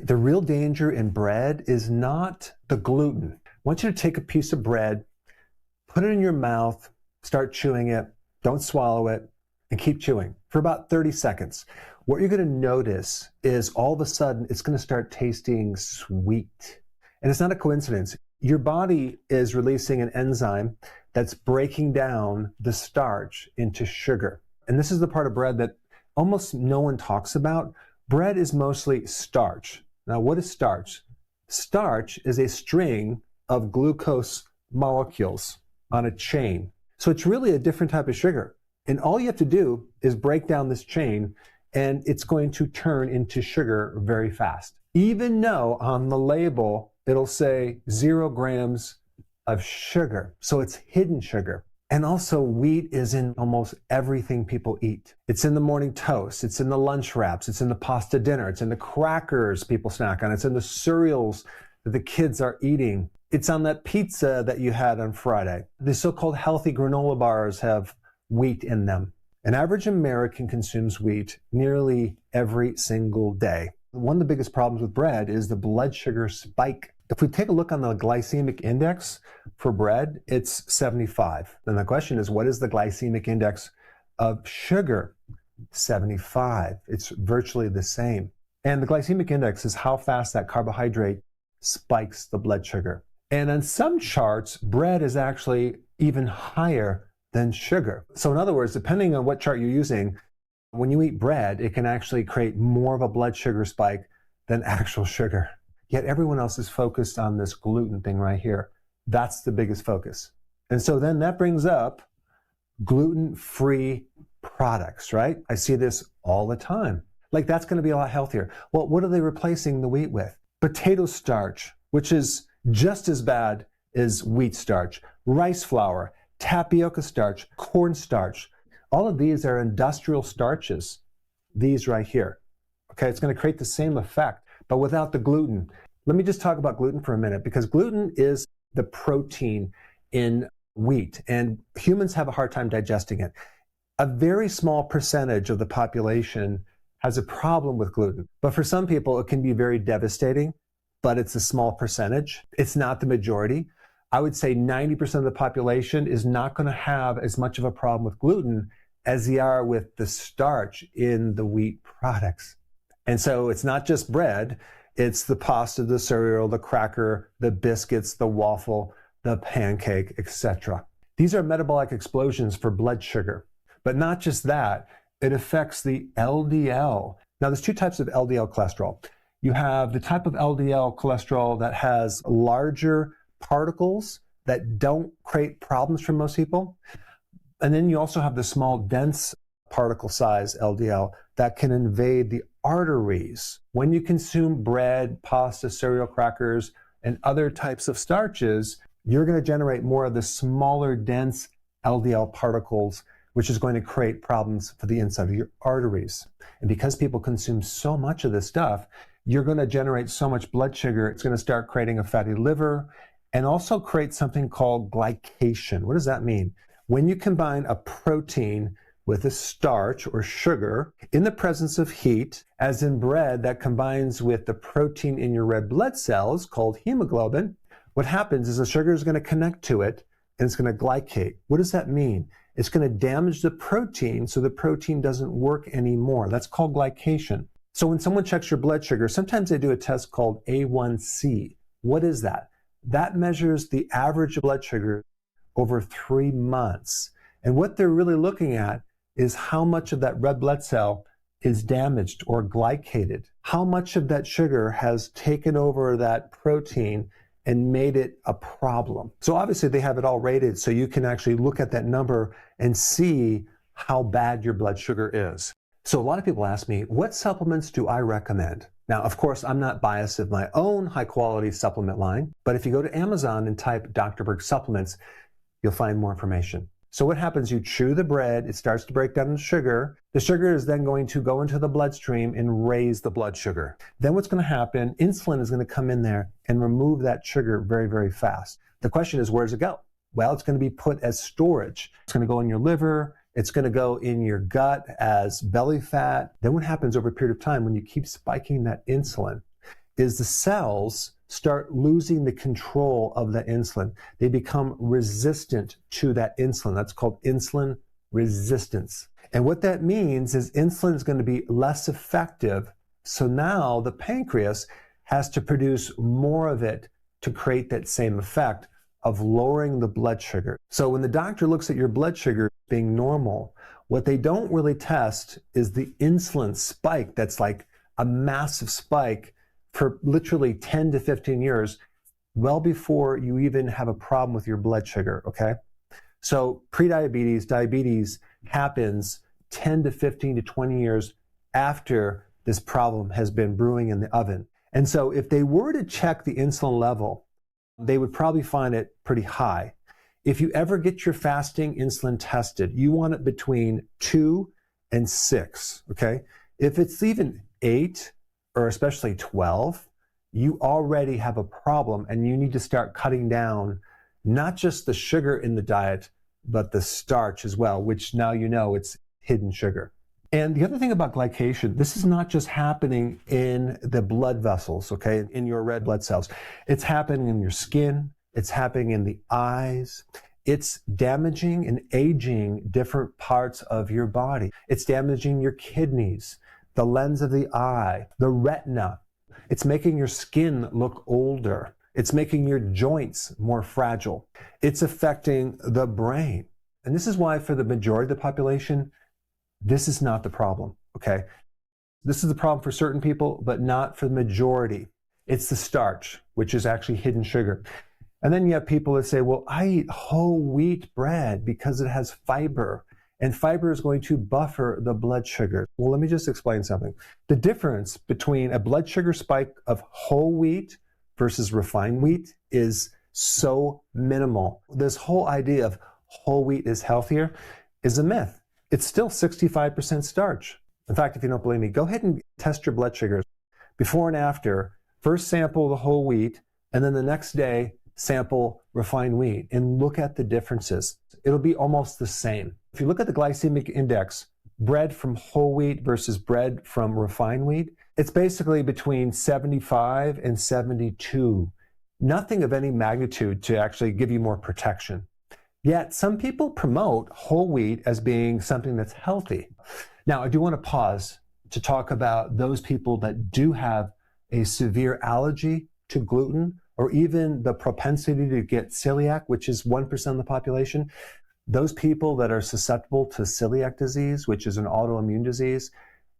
The real danger in bread is not the gluten. I want you to take a piece of bread, put it in your mouth, start chewing it, don't swallow it, and keep chewing for about 30 seconds. What you're going to notice is all of a sudden it's going to start tasting sweet. And it's not a coincidence. Your body is releasing an enzyme that's breaking down the starch into sugar. And this is the part of bread that almost no one talks about. Bread is mostly starch. Now, what is starch? Starch is a string of glucose molecules on a chain. So it's really a different type of sugar. And all you have to do is break down this chain, and it's going to turn into sugar very fast. Even though on the label, it'll say 0 grams of sugar. So it's hidden sugar. And also, wheat is in almost everything people eat. It's in the morning toast. It's in the lunch wraps. It's in the pasta dinner. It's in the crackers people snack on. It's in the cereals that the kids are eating. It's on that pizza that you had on Friday. The so-called healthy granola bars have wheat in them. An average American consumes wheat nearly every single day. One of the biggest problems with bread is the blood sugar spike. If we take a look on the glycemic index for bread, it's 75. Then the question is, what is the glycemic index of sugar? 75. It's virtually the same. And the glycemic index is how fast that carbohydrate spikes the blood sugar. And on some charts, bread is actually even higher than sugar. So in other words, depending on what chart you're using, when you eat bread, it can actually create more of a blood sugar spike than actual sugar. Yet everyone else is focused on this gluten thing right here. That's the biggest focus. And so then that brings up gluten-free products, right? I see this all the time. Like, that's going to be a lot healthier. Well, what are they replacing the wheat with? Potato starch, which is just as bad as wheat starch, rice flour, tapioca starch, corn starch. All of these are industrial starches, these right here. Okay, it's going to create the same effect, but without the gluten. Let me just talk about gluten for a minute, because gluten is the protein in wheat, and humans have a hard time digesting it. A very small percentage of the population has a problem with gluten, but for some people it can be very devastating, but it's a small percentage. It's not the majority. I would say 90% of the population is not going to have as much of a problem with gluten as they are with the starch in the wheat products. And so it's not just bread, it's the pasta, the cereal, the cracker, the biscuits, the waffle, the pancake, etc. These are metabolic explosions for blood sugar. But not just that, it affects the LDL. Now, there's two types of LDL cholesterol. You have the type of LDL cholesterol that has larger particles that don't create problems for most people. And then you also have the small, dense particle size LDL that can invade the arteries. When you consume bread, pasta, cereal, crackers, and other types of starches, you're going to generate more of the smaller, dense LDL particles, which is going to create problems for the inside of your arteries. And because people consume so much of this stuff, you're going to generate so much blood sugar, it's going to start creating a fatty liver and also create something called glycation. What does that mean? When you combine a protein with a starch or sugar in the presence of heat, as in bread that combines with the protein in your red blood cells called hemoglobin, what happens is the sugar is going to connect to it and it's going to glycate. What does that mean? It's going to damage the protein so the protein doesn't work anymore. That's called glycation. So when someone checks your blood sugar, sometimes they do a test called A1C. What is that? That measures the average blood sugar over 3 months. And what they're really looking at is how much of that red blood cell is damaged or glycated. How much of that sugar has taken over that protein and made it a problem. So obviously they have it all rated so you can actually look at that number and see how bad your blood sugar is. So a lot of people ask me, what supplements do I recommend? Now, of course, I'm not biased of my own high quality supplement line, but if you go to Amazon and type Dr. Berg supplements, you'll find more information. So what happens, you chew the bread, it starts to break down the sugar. The sugar is then going to go into the bloodstream and raise the blood sugar. Then what's going to happen, insulin is going to come in there and remove that sugar very, very fast. The question is, where does it go? Well, it's going to be put as storage. It's going to go in your liver. It's going to go in your gut as belly fat. Then what happens over a period of time when you keep spiking that insulin is the cells start losing the control of the insulin. They become resistant to that insulin. That's called insulin resistance. And what that means is insulin is going to be less effective. So now the pancreas has to produce more of it to create that same effect of lowering the blood sugar. So when the doctor looks at your blood sugar being normal, what they don't really test is the insulin spike that's like a massive spike for literally 10 to 15 years, well before you even have a problem with your blood sugar, okay? So prediabetes, diabetes happens 10 to 15 to 20 years after this problem has been brewing in the oven. And so if they were to check the insulin level, they would probably find it pretty high. If you ever get your fasting insulin tested, you want it between 2 and 6, okay? If it's even 8 or especially 12, you already have a problem and you need to start cutting down not just the sugar in the diet, but the starch as well, which now you know it's hidden sugar. And the other thing about glycation, this is not just happening in the blood vessels, okay, in your red blood cells. It's happening in your skin. It's happening in the eyes. It's damaging and aging different parts of your body. It's damaging your kidneys, the lens of the eye, the retina. It's making your skin look older. It's making your joints more fragile. It's affecting the brain. And this is why for the majority of the population, this is not the problem, okay? This is the problem for certain people, but not for the majority. It's the starch, which is actually hidden sugar. And then you have people that say, well, I eat whole wheat bread because it has fiber, and fiber is going to buffer the blood sugar. Well, let me just explain something. The difference between a blood sugar spike of whole wheat versus refined wheat is so minimal. This whole idea of whole wheat is healthier is a myth. It's still 65% starch. In fact, if you don't believe me, go ahead and test your blood sugars before and after. First sample the whole wheat, and then the next day sample refined wheat and look at the differences. It'll be almost the same. If you look at the glycemic index, bread from whole wheat versus bread from refined wheat, it's basically between 75 and 72. Nothing of any magnitude to actually give you more protection. Yet some people promote whole wheat as being something that's healthy. Now, I do want to pause to talk about those people that do have a severe allergy to gluten, or even the propensity to get celiac, which is 1% of the population. Those people that are susceptible to celiac disease, which is an autoimmune disease,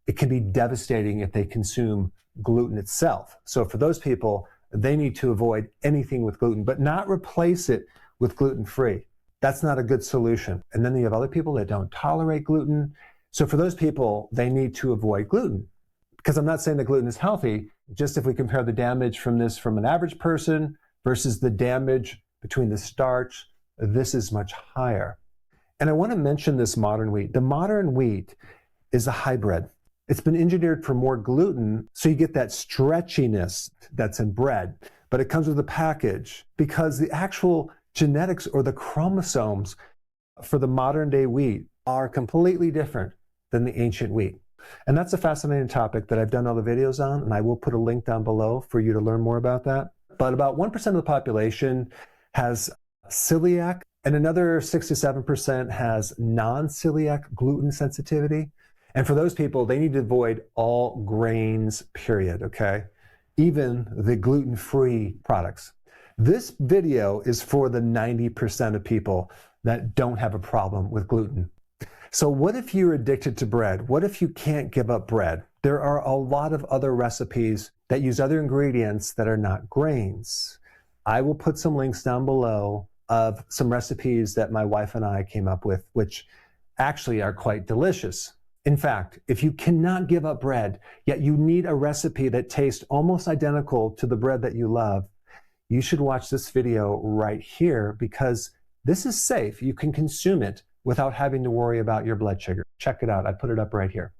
it can be devastating if they consume gluten itself. So for those people, they need to avoid anything with gluten, but not replace it with gluten-free. That's not a good solution. And then you have other people that don't tolerate gluten. So for those people, they need to avoid gluten. Because I'm not saying that gluten is healthy, just if we compare the damage from this from an average person versus the damage between the starch, this is much higher. And I want to mention this modern wheat. The modern wheat is a hybrid. It's been engineered for more gluten, so you get that stretchiness that's in bread, but it comes with a package because the actual genetics or the chromosomes for the modern day wheat are completely different than the ancient wheat. And that's a fascinating topic that I've done other videos on, and I will put a link down below for you to learn more about that. But about 1% of the population has celiac, and another 6 to 7% has non-celiac gluten sensitivity. And for those people, they need to avoid all grains, period, okay? Even the gluten-free products. This video is for the 90% of people that don't have a problem with gluten. So what if you're addicted to bread? What if you can't give up bread? There are a lot of other recipes that use other ingredients that are not grains. I will put some links down below of some recipes that my wife and I came up with, which actually are quite delicious. In fact, if you cannot give up bread, yet you need a recipe that tastes almost identical to the bread that you love, you should watch this video right here because this is safe. You can consume it without having to worry about your blood sugar. Check it out. I put it up right here.